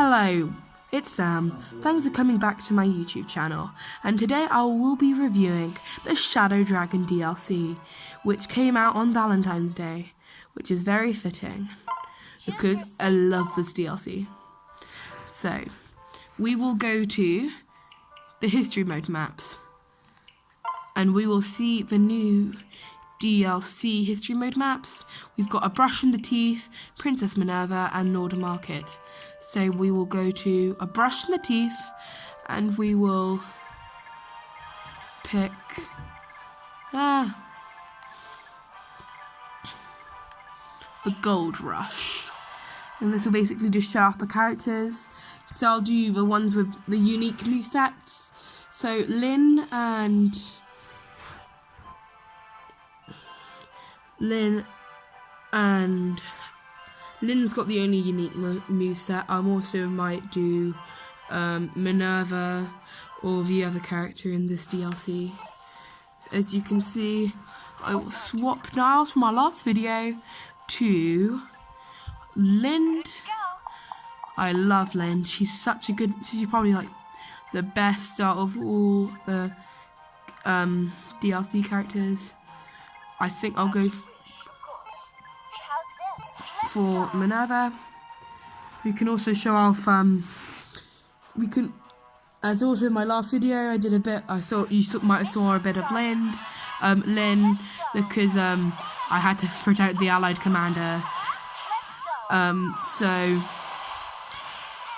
Hello, it's Sam. Thanks for coming back to my YouTube channel, and today I will be reviewing the Shadow Dragon DLC, which came out on Valentine's Day, which is very fitting, because I love this DLC. So, we will go to the history mode maps, and we will see the new DLC history mode maps. We've got A Brush in the Teeth, Princess Minerva, and Nord Market. So we will go to A Brush in the Teeth, and we will pick the Gold Rush. And this will basically just show off the characters. So I'll do the ones with the unique movesets. So Lyn's got the only unique moveset. I also might do Minerva or the other character in this DLC. As you can see, I will swap Niles from my last video to Lynn. I love Lynn. She's such a good. She's probably like the best out of all the DLC characters. I think I'll go for Minerva. We can also show off. As also in my last video, I did a bit. Might have saw a bit of Lynn, because I had to protect the Allied commander. So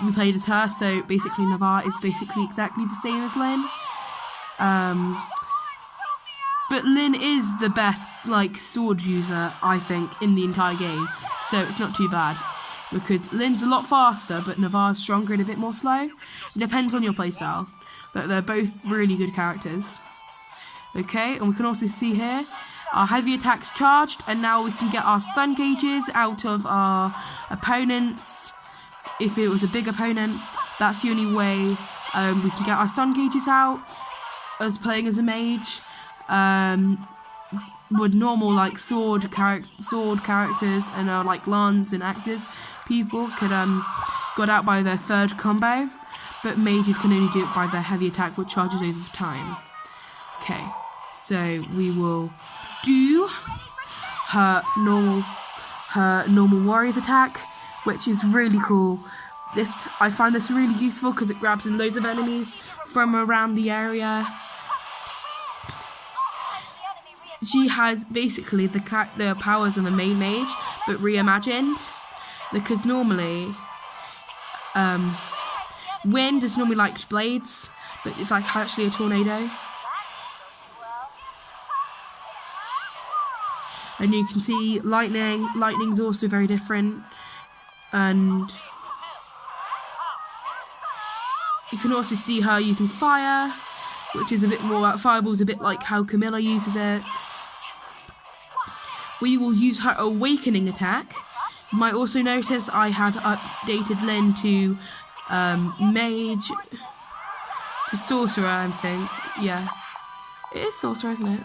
we played as her. So basically, Navarre is basically exactly the same as Lynn. But Lynn is the best sword user, I think, in the entire game. So it's not too bad, because Lynn's a lot faster, but Navarre's stronger and a bit more slow. It depends on your playstyle, but they're both really good characters. Okay, and we can also see here, our heavy attacks charged, and now we can get our stun gauges out of our opponents. If it was a big opponent, that's the only way we can get our stun gauges out, as playing as a mage. With normal sword characters and lance and axes, people could got out by their third combo, but mages can only do it by their heavy attack, which charges over time. Okay, so we will do her normal warrior's attack, which is really cool. I find this really useful because it grabs in loads of enemies from around the area. She has basically the powers of a main mage, but reimagined. Because normally, wind is normally like blades, but it's actually a tornado. And you can see lightning. Lightning's also very different, and you can also see her using fire, which is a bit more fireball's a bit like how Camilla uses it. We will use her awakening attack. You might also notice I have updated Lynn to mage, to sorcerer, I think. Yeah, it is sorcerer, isn't it?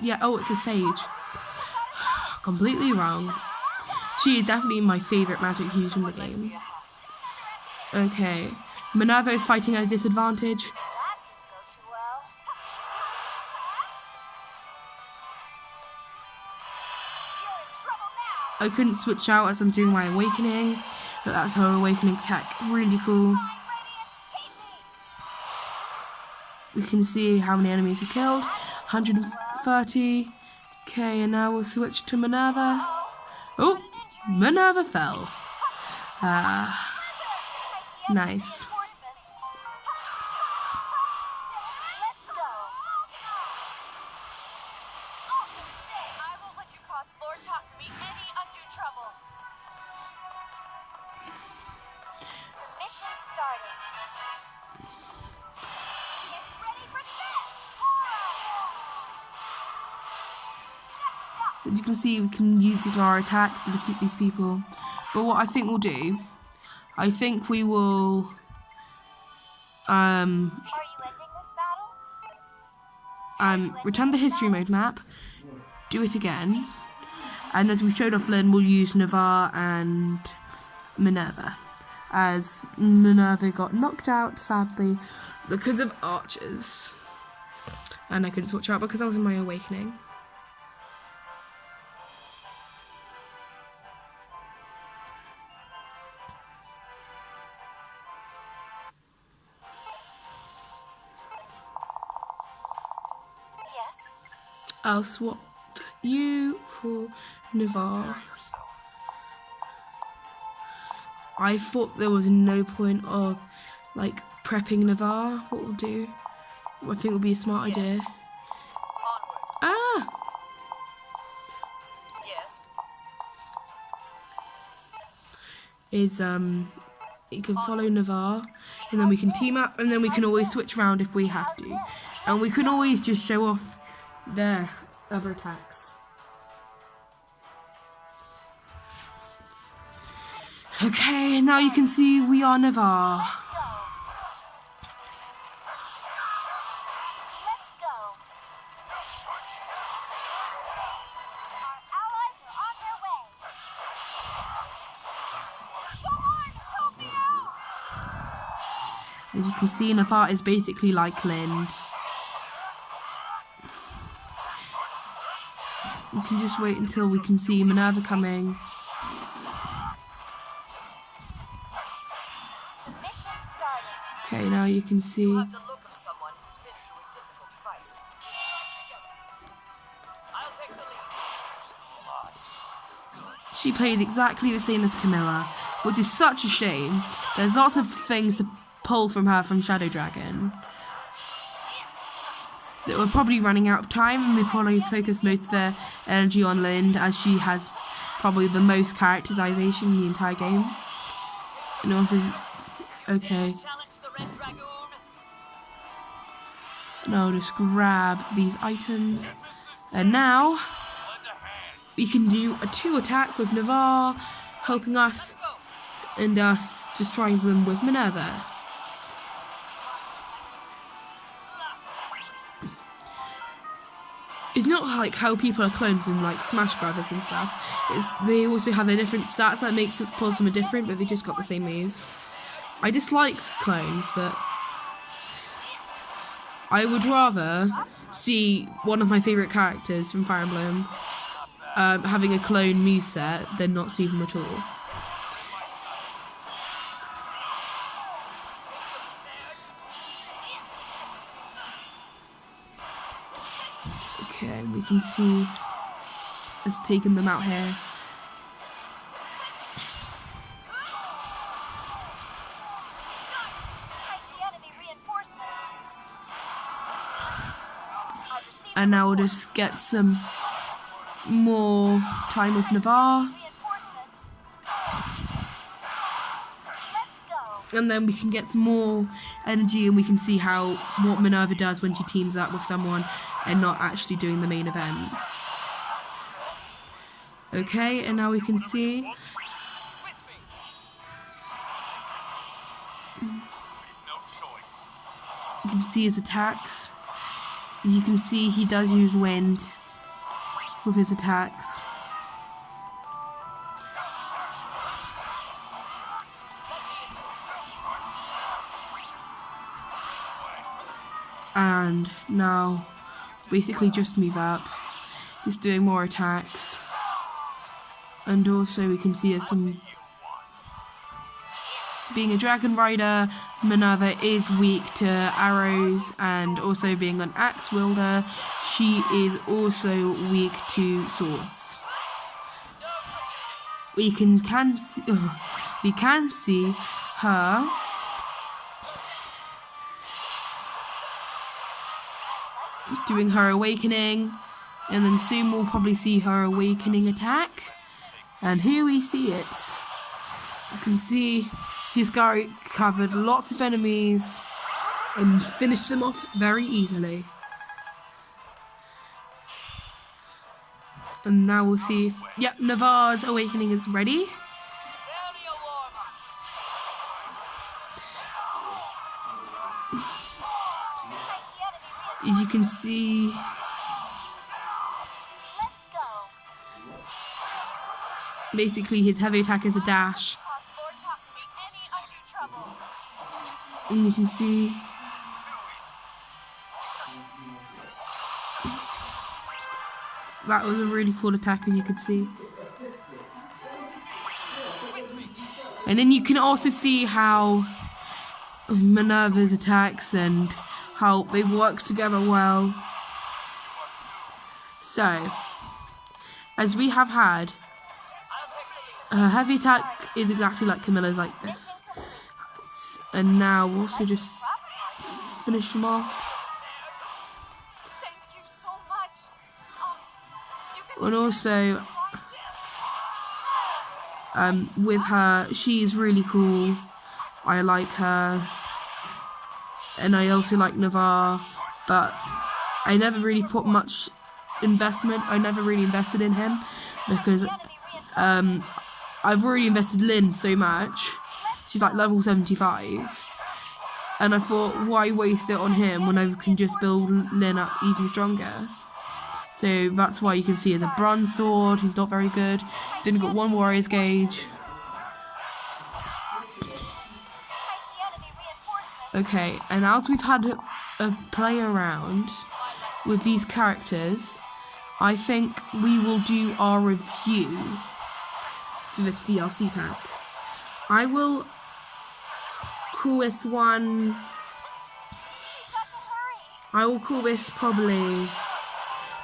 Yeah, oh, it's a sage. Completely wrong. She is definitely my favourite magic used in the game. Okay, Minerva is fighting at a disadvantage. I couldn't switch out as I'm doing my awakening, but that's her awakening attack. Really cool. We can see how many enemies we killed. 130. Okay, and now we'll switch to Minerva. Oh, Minerva fell. Nice. As you can see, we can use our attacks to defeat these people. But what I think we'll do, I think we will Are you ending this battle? return the history mode map, do it again, and as we showed off Lynn, we'll use Navarre and Minerva, as Minerva got knocked out, sadly, because of archers, and I couldn't switch her out because I was in my awakening. I'll swap you for Navarre. I thought there was no point of like prepping Navarre. What we'll do, I think would be a smart idea. Ah! Yes. Is you can follow Navarre, and then we can team up, and then we can always switch around if we have to, and we can always just show off their other attacks. Okay, now you can see we are Navarre. Let's go. Our allies are on their way. Someone help me out! As you can see, Navarre is basically like Lind. We can just wait until we can see Minerva coming. Mission started. Okay, now you can see. You have the look of someone who's been through a difficult fight. I'll take the lead. She plays exactly the same as Camilla, which is such a shame. There's lots of things to pull from her from Shadow Dragon. That we're probably running out of time, and we probably focus most of their energy on Lind, as she has probably the most characterization in the entire game. And also, okay. Now I'll just grab these items, and now we can do a 2 attack with Navarre helping us, and us destroying them with Minerva. It's not like how people are clones in like Smash Brothers and stuff. They also have their different stats that makes it pulls them different, but they just got the same moves. I dislike clones, but I would rather see one of my favourite characters from Fire Emblem having a clone moveset than not see them at all. Okay, we can see us taking them out here. I see enemy reinforcements. I've received And now we'll just get some more time with Navarre. reinforcements. Let's go. And then we can get some more energy, and we can see what Minerva does when she teams up with someone and not actually doing the main event. Okay, and now we can see No choice. you can see his attacks. You can see he does use wind with his attacks. And now basically just move up. He's doing more attacks. And also we can see as some being a dragon rider, Minerva is weak to arrows, and also being an axe wielder, she is also weak to swords. We can see her doing her awakening, and then soon we'll probably see her awakening attack. And here we see it. You can see he's covered lots of enemies and finished them off very easily. And now we'll see if, yep, Navarre's awakening is ready. I see enemy as you can see, Let's go. basically his heavy attack is a dash, Pop floor top to make any undue trouble. and you can see that was a really cool attack, as you can see. And then you can also see how Minerva's attacks and how they work together well. So, as we have had, her heavy attack is exactly like Camilla's, like this. And now we'll also just finish them off. Thank you so much. You can And also, with her, she's really cool. I like her. And I also like Navarre, but I never really put much investment. I never really invested in him because I've already invested Lynn so much. She's like level 75. And I thought, why waste it on him when I can just build Lynn up even stronger? So that's why you can see as a bronze sword, he's not very good. He's only got one warrior's gauge. I see enemy reinforcements. Okay, and as we've had a play around with these characters, I think we will do our review for this DLC pack. I will call this one, We've got to hurry. I will call this probably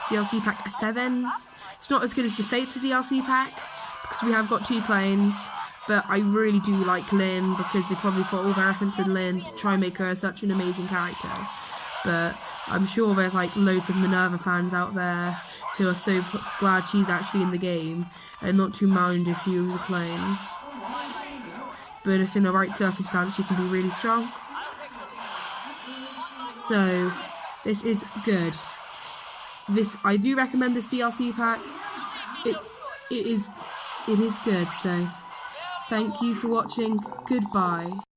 DLC pack 7. It's not as good as the Fates DLC pack because we have got 2 clones, but I really do like Lynn because they probably put all their efforts in Lynn to try and make her such an amazing character. But I'm sure there's like loads of Minerva fans out there who are so glad she's actually in the game and not too mind if she was a clone. But if in the right circumstance, she can be really strong. So this is good. I do recommend this DLC pack. It is good. So thank you for watching. Goodbye.